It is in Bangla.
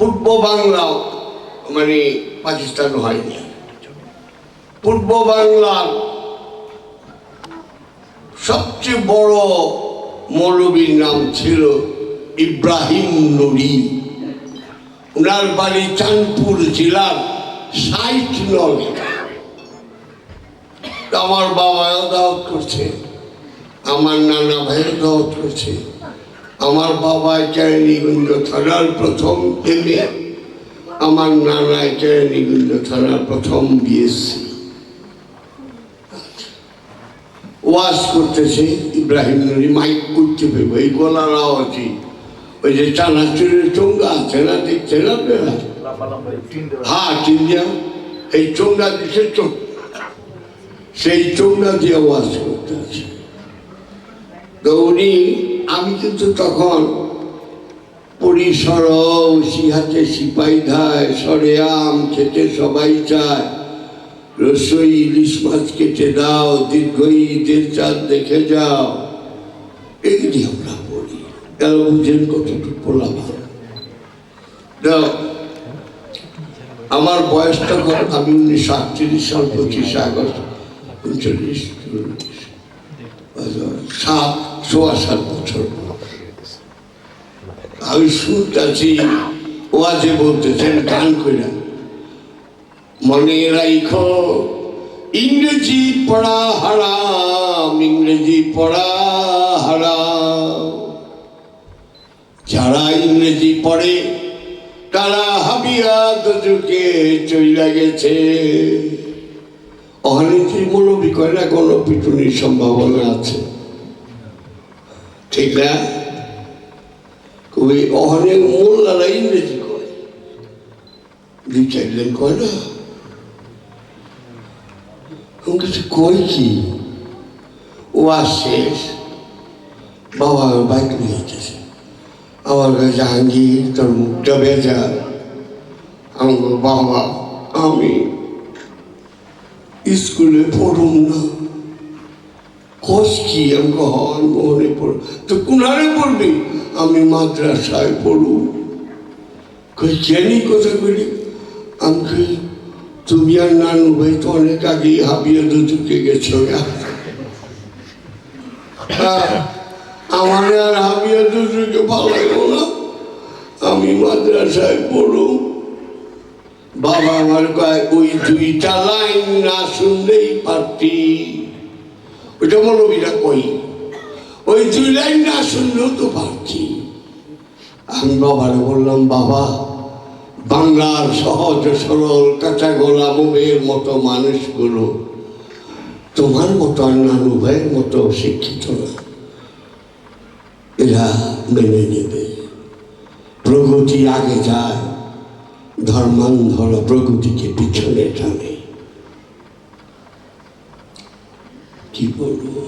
পূর্ব বাংলা মানে পাকিস্তান হয়নি। পূর্ব বাংলার সবচেয়ে বড় মৌলবীর নাম ছিল ইব্রাহিম নুরি। ওনার বাড়ি চাঁদপুর জেলার ৬০ নং। আমার বাবাও দাওয়াত করছে, আমার নানা ভাইও দাওয়াত করছে। আমার বাবা কেরানীগঞ্জ থানার প্রথম এমএ, আমার নানা কেরানীগঞ্জ থানার প্রথম বিএসসি। ওয়াজ করতেছে ইব্রাহিম নুরি, মাইক করতে পেব এই গলার আওয়াজে। ওই যে চানাচুরের চোঙ্গা আছে না, দেখছেন আপনারা? হ্যাঁ, চিন্তা এই চোঙ্গা দিচ্ছে, সেই চোঙ্গা দিয়ে ওয়াজ করতেছে। তো উনি, আমি কিন্তু তখন পরিসর সিহাতে সিপাই ধায়, সরে আম খেতে সবাই চায়, রসই ইলিশ মাছ কেটে দাও, দীর্ঘ ঈদের চাঁদ দেখে যাও, এগুলি আমরা বলি। তারা বুঝেন কতটুকু বললাম। আমার বয়সটা কত? আমি 1938 সাল 25 আগস্ট 39, 7 বছর। আমি শুনতেছি ওয়াজে বলতেছেন, গান করে, মনে রাইখো ইংরেজি পড়া হারাম, ইংরেজি পড়া হারাম। যারা ইংরেজি পড়ে তারা হাবিয়া দুজকে চইলা গেছে। অহানিতির মৌলবী কয় না, গণপিটুনির সম্ভাবনা আছে, ঠিক না? ওই অনেক মোল্লারা ইংরেজি কয়, 2-4 জন কয় না। কিছু কই কি ও শেষ। বাবা বাইক নিয়ে যেতেছে, আমার কাছে জাহাঙ্গীর, তোর মুখটা বেজা। আমি বাবা, আমি স্কুলে পড়ুম না। কস কি? আমি হন মোহনে পড়ব। তো কোনারে পড়বি? আমি মাদ্রাসায় পড়ু। কই জানি কথা বলি। আমি তুমি আর নানু ভাই তো অনেক আগেই হাবিয়া দুজুকে গেছো। আমার আর হাবিয়া দুজুকে ভালো লাগলো না, আমি মাদ্রাসায় পড়ু। বাবা আমার কয়, ওই 2টা লাইন না শুনলেই পারতি। ওইটা মৌলবীরা কই, ওই 2 লাইন না শুনলেও তো পারছি। আমি বাবারে বললাম, বাবা, বাংলার সহজ সরল কাঁচা গোলা মোমের মতো মানুষগুলো তোমার মতো আর নানু ভাইয়ের মতো শিক্ষিত না, এরা মেনে নেবে। প্রগতি আগে যায়, ধর্মান্ধরা প্রগতিকে পিছনে টানে। কি বলবো?